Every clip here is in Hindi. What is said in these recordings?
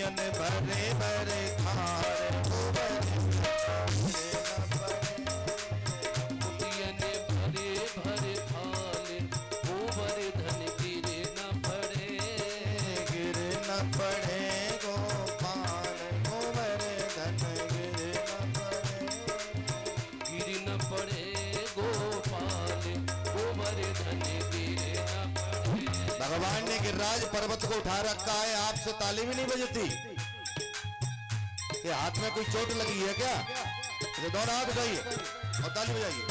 मोतियन भरे भरे खार गोबर मोतियन भरे भरे थाल गोबर धन गिरे न पड़े गोपाल गोबर धन गिरे न पड़े गोपाल गोबर धन गिरे न पड़े। भगवान ने गिरिराज पर्वत को उठा रखा है, आपसे ताली भी नहीं बजती। ये हाथ में कोई चोट लगी है क्या? तो दोनों हाथ उठाइए और ताली बजाइए।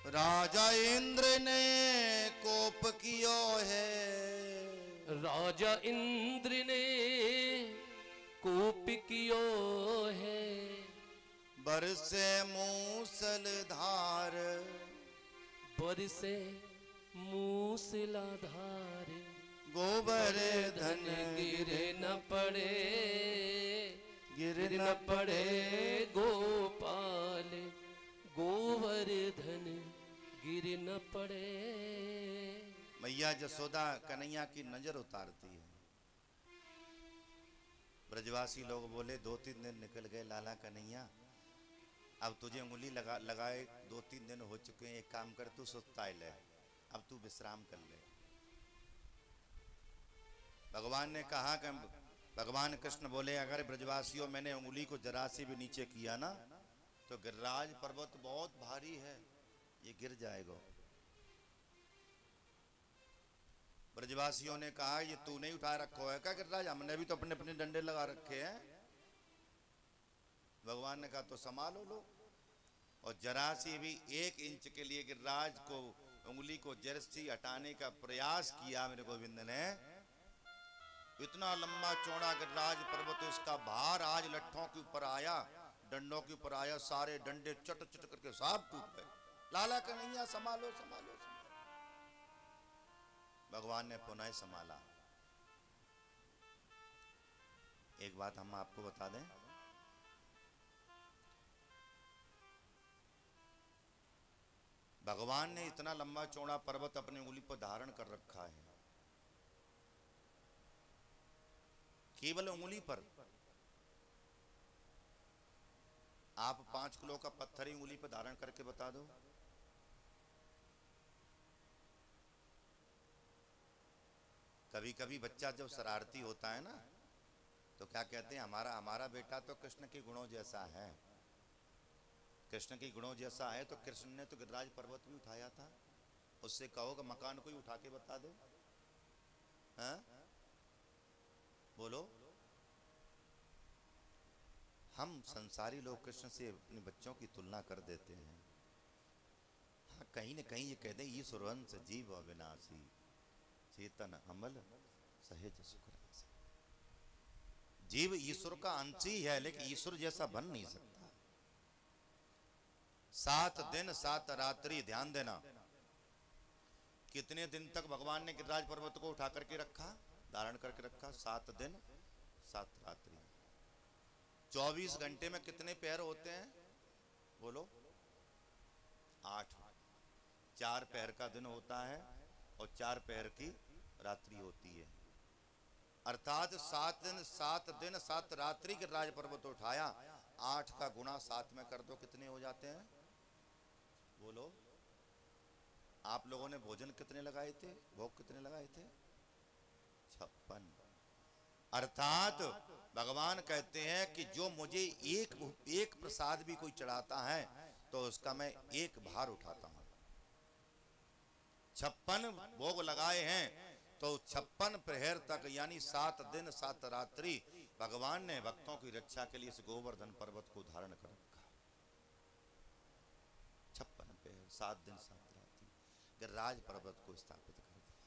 राजा इंद्र ने कोप कियो है, राजा इंद्र ने कोप कियो है, बरसे मूसलधार, बरसे मूसलाधार, गोबर धन गिरे न पड़े, गिर न पड़े गोपाल गोवर्धन गिर न पड़े। मैया जसोदा कन्हैया की नजर उतारती है। ब्रजवासी लोग बोले 2-3 दिन निकल गए लाला कन्हैया, अब तुझे उंगली लगाए 2-3 दिन हो चुके हैं, एक काम कर तू सुस्ताए ले, अब तू विश्राम कर ले। भगवान ने कहा कि भगवान कृष्ण बोले अगर ब्रजवासियों मैंने उंगली को जरा से भी नीचे किया ना तो गिरिराज पर्वत बहुत भारी है, ये गिर जाएगा। ब्रजवासियों ने कहा ये तू नहीं उठा रखो है क्या गिरिराज, हमने भी तो अपने अपने डंडे लगा रखे हैं। भगवान ने कहा तो संभालो लो, और जरा सी भी 1 इंच के लिए गिरिराज को उंगली को जर से हटाने का प्रयास किया मेरे गोविंद ने। इतना लंबा चौड़ा गिरिराज पर्वत, उसका भार आज लट्ठों के ऊपर आया, डंडों के ऊपर आया, सारे डंडे चट चट करके सब टूट गए। लाला कन्हैया संभालो संभालो संभालो। भगवान ने पुनः संभाला। एक बात हम आपको बता दें, भगवान ने इतना लंबा चौड़ा पर्वत अपनी उंगली पर धारण कर रखा है, केवल उंगली पर। आप 5 किलो का पत्थर ही उंगली पर धारण करके बता दो। कभी कभी बच्चा जब शरारती होता है ना तो क्या कहते हैं, हमारा बेटा तो कृष्ण के गुणों जैसा है। कृष्ण के गुणों जैसा है तो कृष्ण ने तो गिरिराज पर्वत भी उठाया था। उससे कहो कि मकान कोई उठा के बता दे। हाँ बोलो। हम संसारी लोग कृष्ण से अपने बच्चों की तुलना कर देते हैं। हाँ कहीं न कहीं ये कहते हैं ईश्वरवंश जीव अविनाशी चेतन अमल सहज सुख राशि। जीव ईश्वर का अंश ही है, लेकिन ईश्वर जैसा बन नहीं सकता। 7 दिन 7 रात्रि, ध्यान देना, कितने दिन तक भगवान ने गिरिराज पर्वत को उठा करके रखा, धारण करके रखा? 7 दिन 7 रात्रि। 24 घंटे में कितने पैर होते हैं बोलो? 8। 4 पैर का दिन होता है और 4 पैर की रात्रि होती है। अर्थात 7 दिन 7 रात्रि गिरिराज पर्वत उठाया। 8 का गुणा 7 में कर दो, कितने हो जाते हैं बोलो? आप लोगों ने भोजन कितने लगाए थे, भोग कितने लगाए थे? 56। अर्थात भगवान कहते हैं कि जो मुझे एक प्रसाद भी कोई चढ़ाता है तो उसका मैं एक भार उठाता हूं। 56 भोग लगाए हैं तो 56 प्रहर तक, यानी 7 दिन 7 रात्रि भगवान ने भक्तों की रक्षा के लिए इस गोवर्धन पर्वत को धारण कर रखा। 56 प्रहर 7 दिन 7 रात्रि गिरिराज पर्वत को स्थापित कर दिया।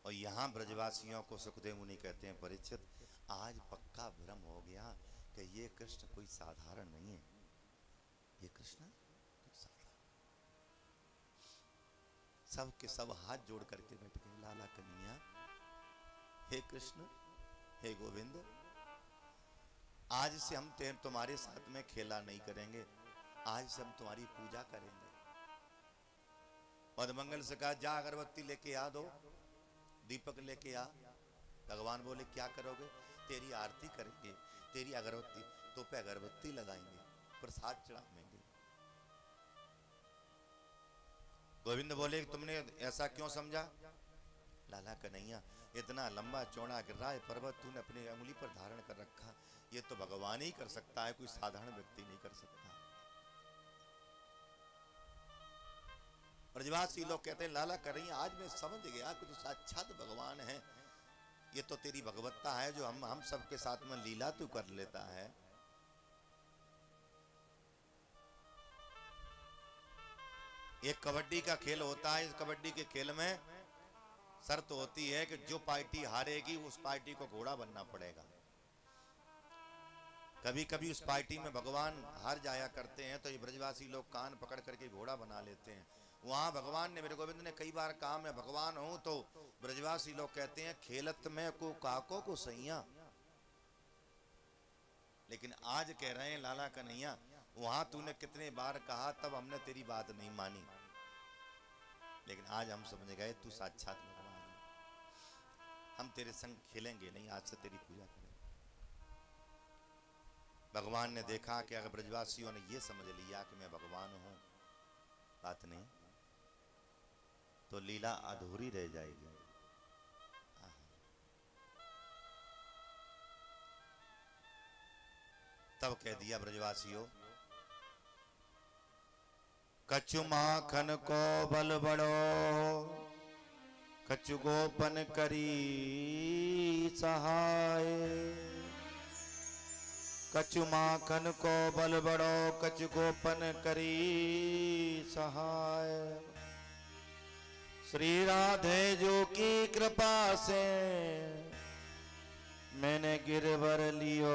और यहां ब्रजवासियों को सुखदेव मुनि कहते हैं, परीक्षित आज पक्का भ्रम हो गया कि ये कृष्ण कोई साधारण नहीं है। ये कृष्ण सब के सब हाथ जोड़ करके बैठ गए, लाला कन्हैया, हे कृष्ण, हे गोविंद, आज से हम तुम्हारे साथ में खेला नहीं करेंगे, आज से हम तुम्हारी पूजा करेंगे। पदमंगल से कहा जा अगरबत्ती लेके आ, दो दीपक लेके आ। भगवान बोले क्या करोगे? तेरी आरती करेंगे, तेरी अगरबत्ती तो पे अगरबत्ती लगाएंगे, प्रसाद चढ़ाएंगे। गोविंद बोले तुमने ऐसा क्यों समझा? लाला कन्हैया, इतना लंबा चौड़ा गिरिराज पर्वत तूने अपनी अंगुली पर धारण कर रखा, ये तो भगवान ही कर सकता है, कोई साधारण व्यक्ति नहीं कर सकता। ब्रजवासी लोग कहते हैं लाला कन्हैया आज मैं समझ गया कि तो साक्षात भगवान है, ये तो तेरी भगवत्ता है जो हम सबके साथ में लीला तू कर लेता है। एक कबड्डी का खेल होता है, इस कबड्डी के खेल में शर्त होती है कि जो पार्टी हारेगी उस पार्टी को घोड़ा बनना पड़ेगा। कभी कभी उस पार्टी में भगवान हार जाया करते हैं तो ये ब्रजवासी लोग कान पकड़ करके घोड़ा बना लेते हैं। वहां भगवान ने, मेरे गोविंद ने कई बार कहा मैं भगवान हूं, तो ब्रजवासी लोग कहते हैं खेलत में को काको को सैया। लेकिन आज कह रहे हैं लाला कन्हैया, वहां तूने कितने बार कहा तब हमने तेरी बात नहीं मानी, लेकिन आज हम समझ गए तू साक्षात भगवान है, हम तेरे संग खेलेंगे नहीं, आज से तेरी पूजा करेंगे। भगवान ने देखा कि अगर ब्रजवासियों ने ये समझ लिया कि मैं भगवान हूं, बात नहीं, तो लीला अधूरी रह जाएगी। तब कह दिया ब्रजवासियों, कछु माखन को बल बड़ो, कछु गोपन करी सहाय। कछु माखन को बल बड़ो, कछु गोपन करी सहाय। श्री राधे जो की कृपा से मैंने गिरवर लियो।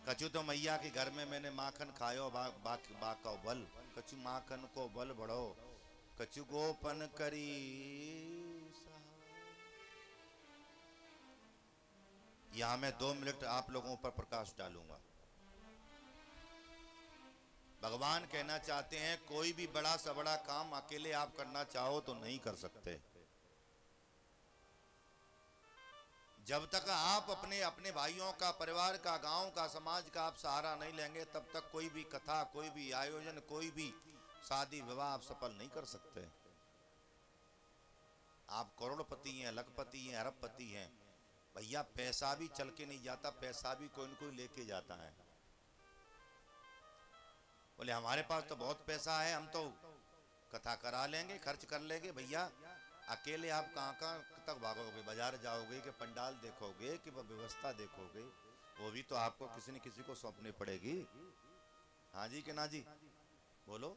कछु तो मैया के घर में मैंने माखन खायो बाका बल, कछु माखन को बल बढ़ो, कछु गोपन करी। यहां मैं 2 मिनट आप लोगों पर प्रकाश डालूंगा। भगवान कहना चाहते हैं कोई भी बड़ा सा बड़ा काम अकेले आप करना चाहो तो नहीं कर सकते। जब तक आप अपने अपने भाइयों का, परिवार का, गांव का, समाज का आप सहारा नहीं लेंगे, तब तक कोई भी कथा, कोई भी आयोजन, कोई भी शादी विवाह आप सफल नहीं कर सकते। आप करोड़पति हैं, लखपति हैं, अरबपति हैं, भैया पैसा भी चल के नहीं जाता, पैसा भी कोई न कोई लेके जाता है। बोले हमारे पास तो बहुत पैसा है, हम तो कथा करा लेंगे, खर्च कर लेंगे। भैया अकेले आप कहाँ कहाँ तक भागोगे? बाजार जाओगे कि पंडाल देखोगे कि व्यवस्था देखोगे? वो भी तो आपको किसी न किसी को सौंपनी पड़ेगी। हाँ जी कि ना जी? बोलो।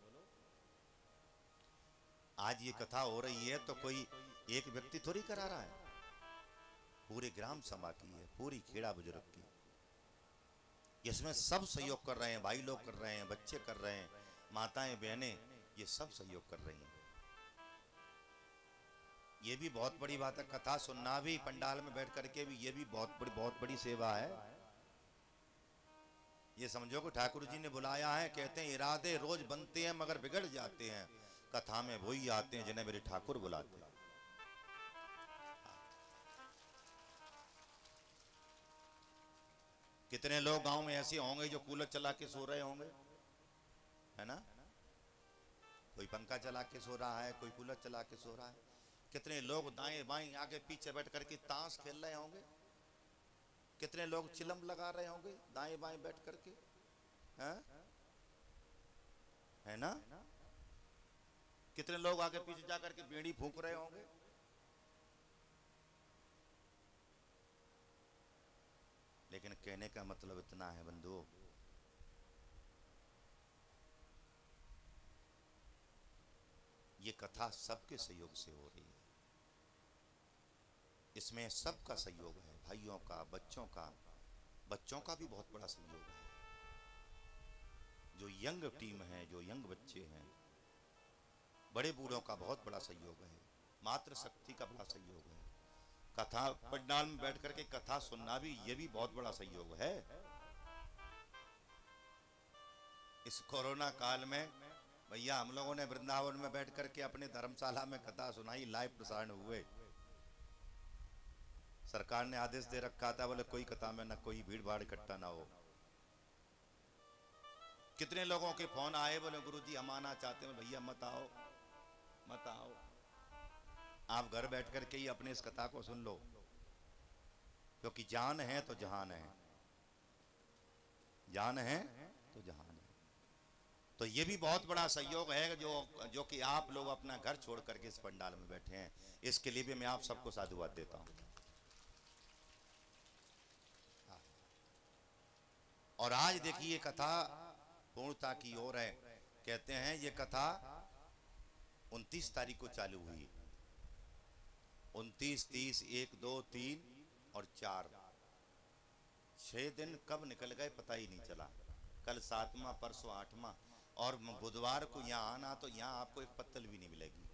आज ये कथा हो रही है तो कोई एक व्यक्ति थोड़ी करा रहा है, पूरे ग्राम सभा की है, पूरी खेड़ा बुजुर्ग की। इसमें सब सहयोग कर रहे हैं, भाई लोग कर रहे हैं, बच्चे कर रहे हैं, माताएं बहनें ये सब सहयोग कर रही हैं। ये भी बहुत बड़ी बात है। कथा सुनना भी पंडाल में बैठ करके भी ये भी बहुत बड़ी सेवा है। ये समझो कि ठाकुर जी ने बुलाया है। कहते हैं इरादे रोज बनते हैं मगर बिगड़ जाते हैं, कथा में वही आते हैं जिन्हें मेरे ठाकुर बुलाते हैं। कितने लोग गांव में ऐसे होंगे जो कूलर चला के सो रहे होंगे, है ना? कोई पंखा चला के सो रहा है, कोई कूलर चला के सो रहा है। कितने लोग दाएं बाएं आगे पीछे बैठ करके ताश खेल रहे होंगे। कितने लोग चिलम लगा रहे होंगे दाएं बाएं बैठ करके, है ना? कितने लोग आगे पीछे जाकर के बीड़ी फूंक रहे होंगे। लेकिन कहने का मतलब इतना है बंधुओं, ये कथा सबके सहयोग से हो रही है। इसमें सबका सहयोग है, भाइयों का, बच्चों का भी बहुत बड़ा सहयोग है। जो यंग टीम है, जो यंग बच्चे हैं, बड़े बूढ़ों का बहुत बड़ा सहयोग है, मातृ शक्ति का बड़ा सहयोग है। कथा पंडाल में बैठ करके कथा सुनना भी ये भी बहुत बड़ा सहयोग है। इस कोरोना काल में भैया हम लोगों ने वृंदावन में बैठ करके अपने धर्मशाला में कथा सुनाई, लाइव प्रसारण हुए। सरकार ने आदेश दे रखा था, बोले कोई कथा में ना कोई भीड़ भाड़ इकट्ठा ना हो। कितने लोगों के फोन आए, बोले गुरुजी हम आना चाहते हैं। भैया मत आओ, मत आओ, आप घर बैठ करके ही अपने इस कथा को सुन लो, क्योंकि जान है तो जहान है, जान है तो जहान है। तो ये भी बहुत बड़ा सहयोग है जो कि आप लोग अपना घर छोड़ करके इस पंडाल में बैठे हैं। इसके लिए भी मैं आप सबको साधुवाद देता हूं। और आज देखिए कथा पूर्णता की ओर है। कहते हैं ये कथा 29 तारीख को चालू हुई। 29, 30, 1, 2, 3 और 4, 6 दिन कब निकल गए पता ही नहीं चला। कल 7वां, परसों 8वां, और बुधवार को यहाँ आना तो यहाँ आपको एक पत्तल भी नहीं मिलेगी,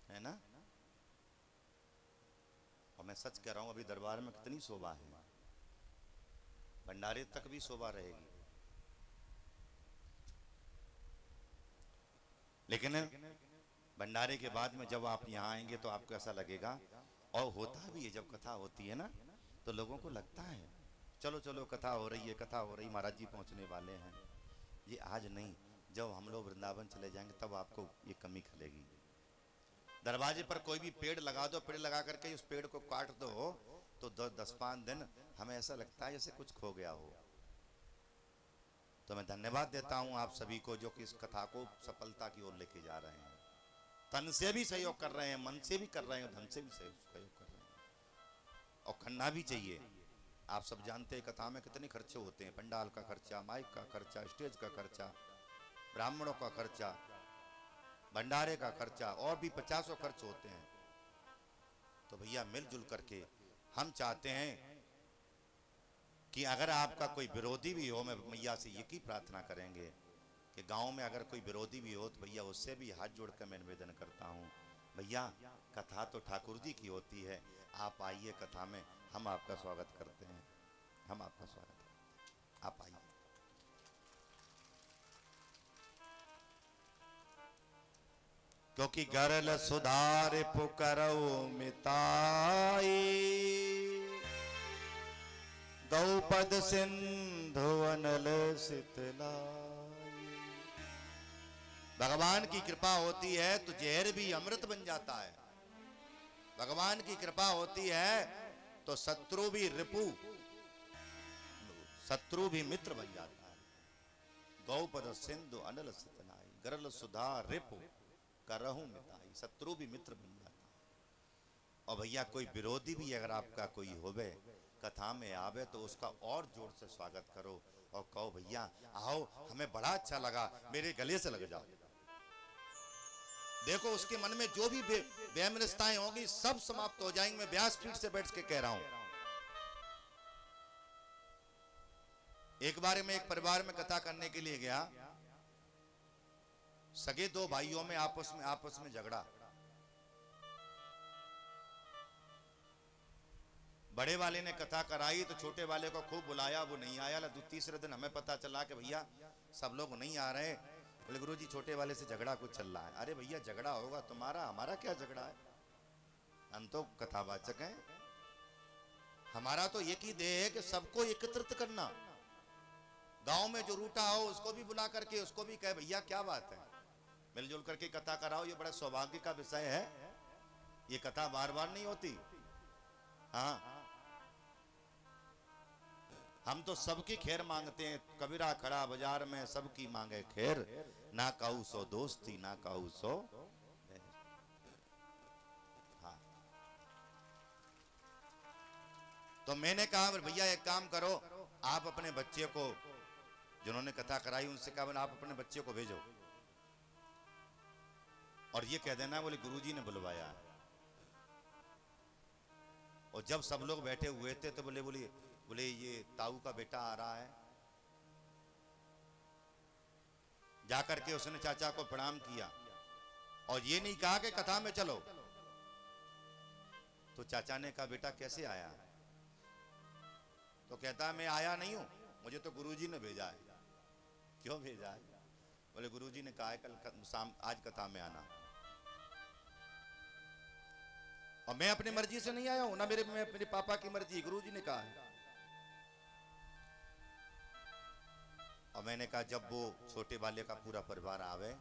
है ना? और मैं सच कह रहा हूं, अभी दरबार में कितनी शोभा है, भंडारे तक भी शोभा रहेगी। लेकिन भंडारे के बाद में जब आप यहाँ आएंगे तो आपको ऐसा लगेगा, और होता भी है जब कथा होती है ना, तो लोगों को लगता है चलो चलो कथा हो रही है, कथा हो रही, महाराज जी पहुँचने वाले हैं। ये आज नहीं, जब हम लोग वृंदावन चले जाएंगे तब आपको ये कमी खलेगी। दरवाजे पर कोई भी पेड़ लगा दो, पेड़ लगा करके उस पेड़ को काट दो तो 10-5 दिन हमें ऐसा लगता है जैसे कुछ खो गया हो। तो मैं धन्यवाद देता हूं आप सभी को जो कि इस कथा को सफलता की ओर लेके जा रहे हैं। तन से भी सहयोग कर रहे हैं, मन से भी कर रहे हैं, धन से भी सहयोग कर रहे हैं। और करना भी चाहिए। आप सब जानते हैं कथा में कितने खर्चे होते हैं, पंडाल का खर्चा, माइक का खर्चा, स्टेज का खर्चा, ब्राह्मणों का खर्चा, भंडारे का खर्चा, और भी 50 खर्च होते हैं। तो भैया मिलजुल करके हम चाहते हैं कि अगर आपका कोई विरोधी भी हो, मैं मैया से ये की प्रार्थना करेंगे कि गांव में अगर कोई विरोधी भी हो तो भैया उससे भी हाथ जोड़ कर मैं निवेदन करता हूँ, भैया कथा तो ठाकुर जी की होती है, आप आइए कथा में, हम आपका स्वागत करते हैं, हम आपका स्वागत करते हैं, आप आइए। क्योंकि गरल सुधार पुकरऊ मिताई, गौपद सिंधु अनल शीतलाई। भगवान की कृपा होती है तो जहर भी अमृत बन जाता है। भगवान की कृपा होती है तो शत्रु भी रिपु, शत्रु भी मित्र बन जाता है। गौपद सिंधु अनल सितनाई, गरल सुधा रिपु करहु मिताई, शत्रु भी मित्र बन जाता है। और भैया कोई विरोधी भी अगर आपका कोई होवे, कथा में आवे तो उसका और जोर से स्वागत करो और कहो भैया आओ, हमें बड़ा अच्छा लगा, मेरे गले से लग जाओ। देखो उसके मन में जो भी बेमनस्ताएं होंगी सब समाप्त हो जाएंगी। मैं व्यासपीठ से बैठ के कह रहा हूं। एक बार मैं एक परिवार में कथा करने के लिए गया, सगे दो भाइयों में आपस में झगड़ा। बड़े वाले ने कथा कराई तो छोटे वाले को खूब बुलाया, वो नहीं आया। तीसरे दिन हमें पता चला कि भैया सब लोग नहीं आ रहे। बोले गुरुजी छोटे वाले से झगड़ा कुछ चल रहा है। अरे भैया झगड़ा होगा तुम्हारा, हमारा क्या झगड़ा है, हम तो कथावाचक हैं। हमारा तो एक ही देह है कि सबको एकत्रित करना। गांव में जो रूठा हो उसको भी बुला करके उसको भी कहे भैया क्या बात है, मिलजुल करके कथा कराओ। ये बड़ा सौभाग्य का विषय है, ये कथा बार बार नहीं होती। हाँ, हम तो सबकी खैर मांगते हैं। कबीरा खड़ा बाजार में सबकी मांगे खैर, ना कहू सो दोस्ती ना कहू सो। हाँ, तो मैंने कहा भैया एक काम करो, आप अपने बच्चे को, जिन्होंने कथा कराई उनसे कहा आप अपने बच्चे को भेजो और ये कह देना बोले गुरुजी ने बुलवाया। और जब सब लोग बैठे हुए थे तो बोले ये ताऊ का बेटा आ रहा है। जाकर के उसने चाचा को प्रणाम किया और ये नहीं कहा कि कथा में चलो। तो चाचा ने कहा बेटा कैसे आया? तो कहता मैं आया नहीं हूं, मुझे तो गुरुजी ने भेजा है। क्यों भेजा है? बोले गुरुजी ने कहा है कल आज कथा में आना। और मैं अपनी मर्जी से नहीं आया हूं ना, मेरे पापा की मर्जी, गुरुजी ने कहा है। और मैंने कहा जब वो छोटे वाले का पूरा परिवार आवे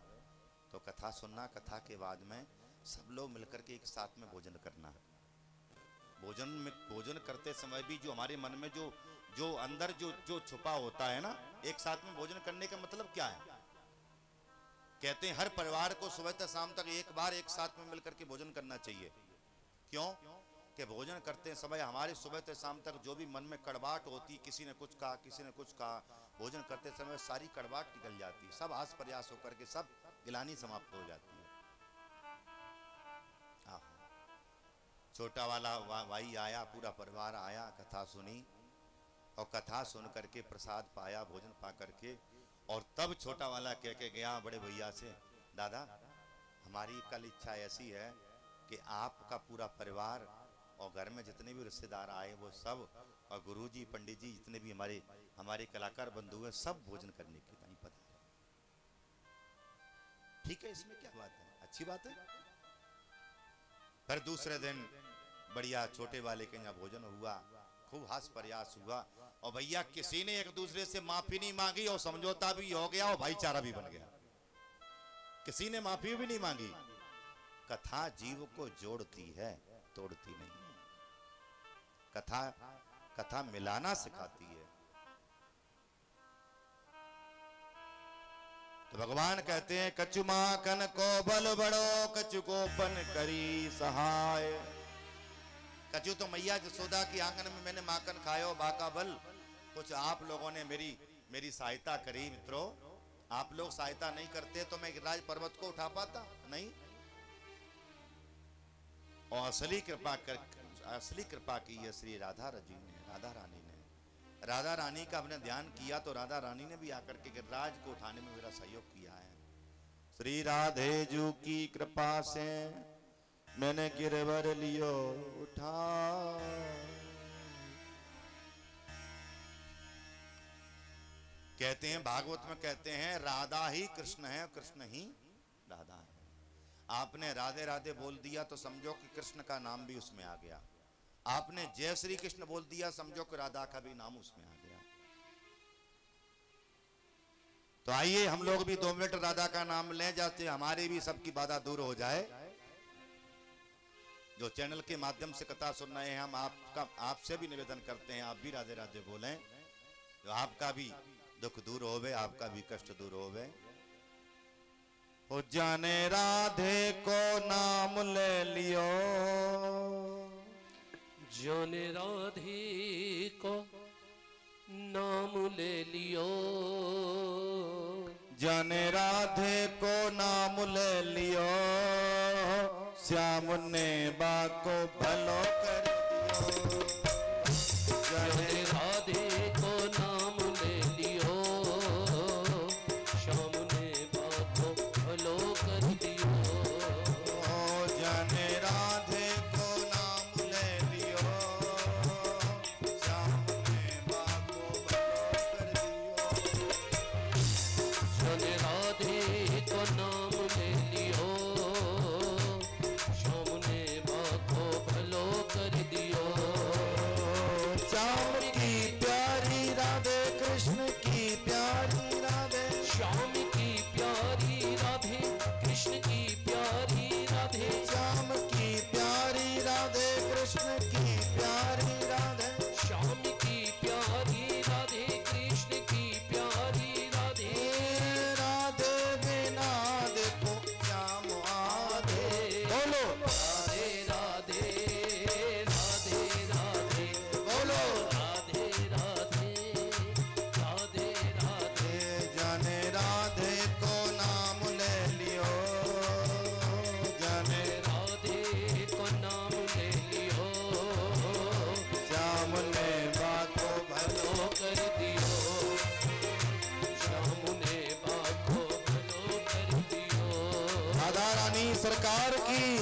तो कथा सुनना, कथा के बाद में सब लोग मिलकर के एक साथ में भोजन करना। भोजन करते समय भी जो हमारे मन में जो अंदर जो छुपा होता है ना, एक साथ में भोजन करने का मतलब क्या है? कहते हैं हर परिवार को सुबह से शाम तक एक बार एक साथ में मिलकर के भोजन करना चाहिए। क्यों? कि भोजन करते समय हमारे सुबह से शाम तक जो भी मन में कड़वाहट होती, किसी ने कुछ कहा किसी ने कुछ कहा, भोजन करते समय सारी कड़वाहट निकल जाती, सब आस प्रयास होकर के सब गिलानी समाप्त हो जाती है। छोटा वाला भाई आया, पूरा परिवार आया, कथा सुनी और कथा सुन करके प्रसाद पाया, भोजन पा करके, और तब छोटा वाला कह के गया बड़े भैया से, दादा हमारी कल इच्छा ऐसी है कि आपका पूरा परिवार और घर में जितने भी रिश्तेदार आए वो सब, और गुरुजी पंडित जी जितने भी हमारे कलाकार बंधु हैं, सब भोजन करने की नहीं पता। ठीक है, इसमें क्या बात है, अच्छी बात है। फिर दूसरे दिन बढ़िया छोटे वाले के यहाँ भोजन हुआ, खूब हास प्रयास हुआ, और भैया किसी ने एक दूसरे से माफी नहीं मांगी और समझौता भी हो गया और भाईचारा भी बन गया। किसी ने माफी भी नहीं मांगी। कथा जीव को जोड़ती है, तोड़ती नहीं है। कथा मिलाना सिखाती है। तो भगवान कहते हैं कछु माखन को बल बड़ो, कछु को पन करी सहाय। कछु तो मैया जसोदा की आंगन में मैंने माखन खायो बाका बल, कुछ आप लोगों ने मेरी सहायता करी। मित्रों, आप लोग सहायता नहीं करते तो मैं गिरिराज पर्वत को उठा पाता नहीं। और असली कृपा की है श्री राधा रानी ने। राधा रानी का अपने ध्यान किया तो राधा रानी ने भी आकर के गिरिराज को उठाने में मेरा सहयोग किया है। श्री राधे जू की कृपा से मैंने गिरवर लियो उठा। कहते हैं भागवत में कहते हैं राधा ही कृष्ण है, कृष्ण ही राधा है। आपने राधे राधे बोल दिया तो समझो कि कृष्ण का नाम भी उसमें आ गया। आपने जय श्री कृष्ण बोल दिया, समझो कि राधा का भी नाम उसमें आ गया। तो आइए हम लोग भी 2 मिनट राधा का नाम ले जाते, हमारी भी सबकी बाधा दूर हो जाए। जो चैनल के माध्यम से कथा सुन रहे हैं, हम आपसे भी निवेदन करते हैं, आप भी राधे राधे बोलें, तो आपका भी दुख दूर होवे, आपका भी कष्ट दूर होवे। ओ जाने राधे को नाम ले लियो, जाने राधे को नाम ले लियो, जाने राधे को नाम ले लियो, श्याम ने बाको भलो कर दियो। जाने राधे को नाम ले लियो, श्याम ने बाको भलो कर दियो। जाने राधे को नाम ले लियो, श्याम ने बाको भलो कर दियो। जाने राधे को नाम ले लियो, श्याम ने बाको भलो कर दियो। श्याम की प्यारी राधे, कृष्ण की प्यारी राधे, श्याम की प्यारी राधे, कृष्ण की प्यारी राधे, श्याम की प्यारी राधे, कृष्ण की प्यारी राधे, श्याम की प्यारी राधे, कृष्ण की प्यारी राधे। राधे बिना देखो श्याम आधे। बोलो राधे राधे राधे राधे, बोलो राधे राधे राधे राधे। जाने राधे को नाम ले लियो, जाने राधे को नाम ले लियो, श्याम ने बाको भलो भलो कर दियो, श्याम ने बाको भलो कर दियो। राधा रानी सरकार की